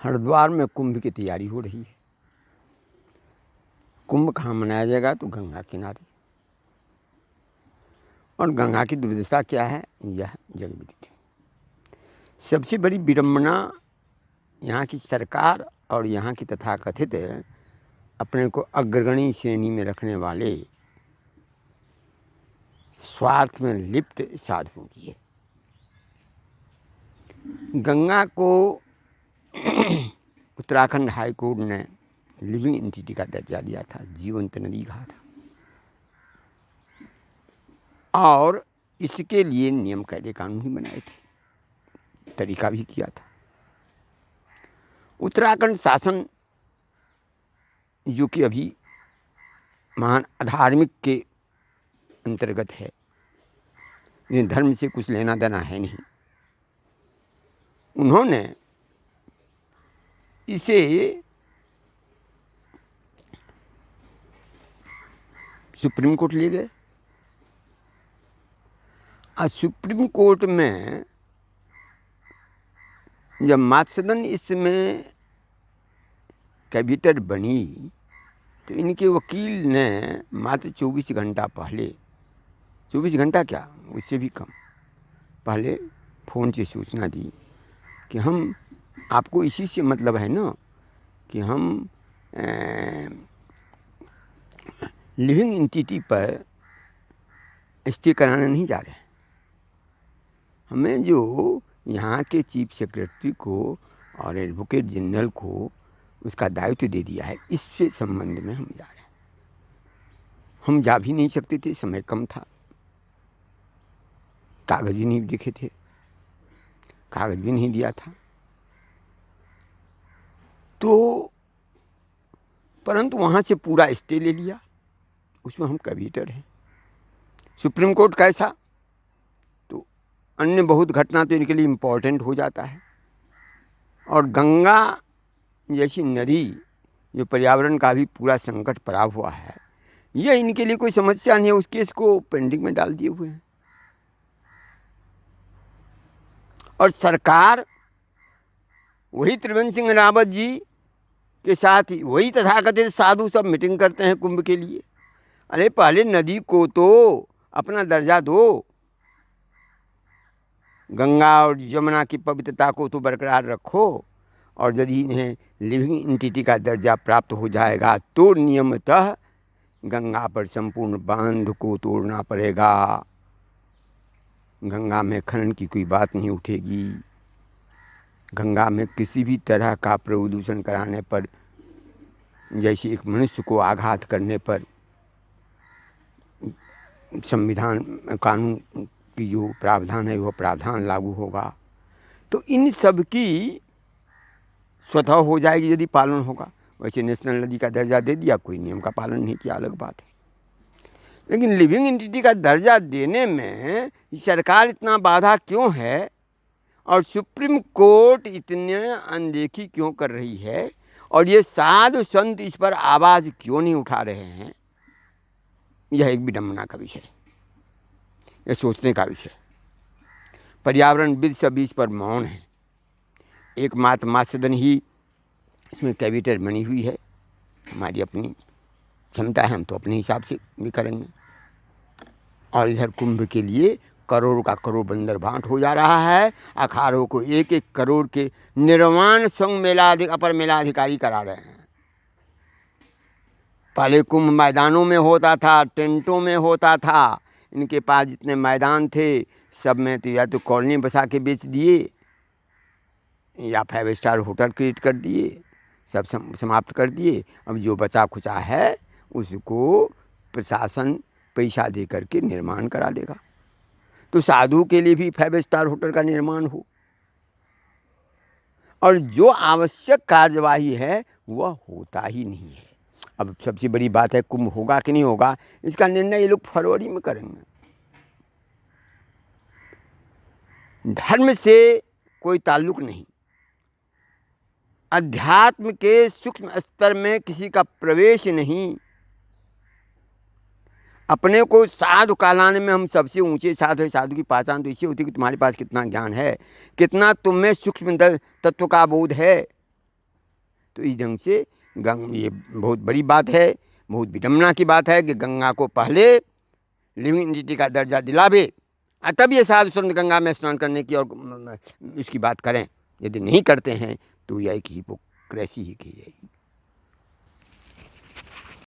हरिद्वार में कुंभ की तैयारी हो रही है। कुंभ कहाँ मनाया जाएगा? तो गंगा किनारे। और गंगा की दुर्दशा क्या है, यह जग विदित है। सबसे बड़ी विडंबना यहाँ की सरकार और यहाँ की तथाकथित अपने को अग्रगणी श्रेणी में रखने वाले स्वार्थ में लिप्त साधुओं की है। गंगा को उत्तराखंड हाई कोर्ट ने लिविंग एंटिटी का दर्जा दिया था, जीवंत नदी कहा था, और इसके लिए नियम कायदे कानून ही बनाए थे, तरीका भी किया था। उत्तराखंड शासन जो कि अभी महान अधार्मिक के अंतर्गत है, इन्हें धर्म से कुछ लेना देना है नहीं, उन्होंने इसे सुप्रीम कोर्ट ले गए। आज सुप्रीम कोर्ट में जब मातसदन इसमें कैबिनेट बनी तो इनके वकील ने मात्र 24 घंटा पहले, 24 घंटा क्या, उससे भी कम पहले फ़ोन से सूचना दी कि हम आपको इसी से मतलब है ना कि हम लिविंग एंटिटी पर स्टे कराने नहीं जा रहे। हमें जो यहाँ के चीफ सेक्रेटरी को और एडवोकेट जनरल को उसका दायित्व दे दिया है, इससे संबंध में हम जा रहे हैं। हम जा भी नहीं सकते थे, समय कम था, कागज भी नहीं दिखे थे, कागज भी नहीं दिया था। तो परंतु वहाँ से पूरा स्टे ले लिया, उसमें हम कैबिनेटर हैं। सुप्रीम कोर्ट कैसा, तो अन्य बहुत घटना तो इनके लिए इम्पोर्टेंट हो जाता है। और गंगा जैसी नदी जो पर्यावरण का भी पूरा संकट पड़ा हुआ है, यह इनके लिए कोई समस्या नहीं है, उस केस को पेंडिंग में डाल दिए हुए हैं। और सरकार वही त्रिवेंद्र सिंह रावत जी के साथ ही वही तथाकथित साधु सब मीटिंग करते हैं कुंभ के लिए। अरे पहले नदी को तो अपना दर्जा दो, गंगा और यमुना की पवित्रता को तो बरकरार रखो, और यदि इन्हें लिविंग एंटिटी का दर्जा प्राप्त हो जाएगा तो नियमतः गंगा पर संपूर्ण बांध को तोड़ना पड़ेगा। गंगा में खनन की कोई बात नहीं उठेगी। गंगा में किसी भी तरह का प्रदूषण कराने पर, जैसे एक मनुष्य को आघात करने पर संविधान कानून की जो प्रावधान है वह प्रावधान लागू होगा। तो इन सब की स्वतः हो जाएगी यदि पालन होगा। वैसे नेशनल नदी का दर्जा दे दिया, कोई नियम का पालन नहीं किया, अलग बात है। लेकिन लिविंग एंटिटी का दर्जा देने में सरकार इतना बाधा क्यों है और सुप्रीम कोर्ट इतने अनदेखी क्यों कर रही है, और ये साधु संत इस पर आवाज़ क्यों नहीं उठा रहे हैं, यह एक विडंबना का विषय, यह सोचने का विषय। पर्यावरणविद सभी इस पर मौन है। एकमात्र मातसदन ही इसमें कैबिनेट बनी हुई है। हमारी अपनी क्षमता है, हम तो अपने हिसाब से भी करेंगे। और इधर कुंभ के लिए करोड़ का करोड़ बंदर भांट हो जा रहा है। अखाड़ों को 1-1 करोड़ के निर्माण संघ अपर मेलाधिकारी करा रहे हैं। पहले कुंभ मैदानों में होता था, टेंटों में होता था। इनके पास जितने मैदान थे सब में तो या तो कॉलोनी बसा के बेच दिए या 5 स्टार होटल क्रिएट कर दिए, सब समाप्त कर दिए। अब जो बचा खुचा है उसको प्रशासन पैसा दे करके निर्माण करा देगा। तो साधु के लिए भी 5 स्टार होटल का निर्माण हो, और जो आवश्यक कार्यवाही है वह होता ही नहीं है। अब सबसे बड़ी बात है कुंभ होगा कि नहीं होगा, इसका निर्णय ये लोग फरवरी में करेंगे। धर्म से कोई ताल्लुक नहीं, अध्यात्म के सूक्ष्म स्तर में किसी का प्रवेश नहीं। अपने को साधु कहलाने में हम सबसे ऊंचे साधु है। साधु की पहचान तो इसी होती है कि तुम्हारे पास कितना ज्ञान है, कितना तुम्हें सूक्ष्म तत्व का बोध है। तो इस ढंग से ये बहुत बड़ी बात है, बहुत विडम्बना की बात है कि गंगा को पहले लिविंग एंटिटी का दर्जा दिलावे, तब ये साधु संत गंगा में स्नान करने की और इसकी बात करें। यदि नहीं करते हैं तो यह एक हिपोक्रेसी ही की जाएगी।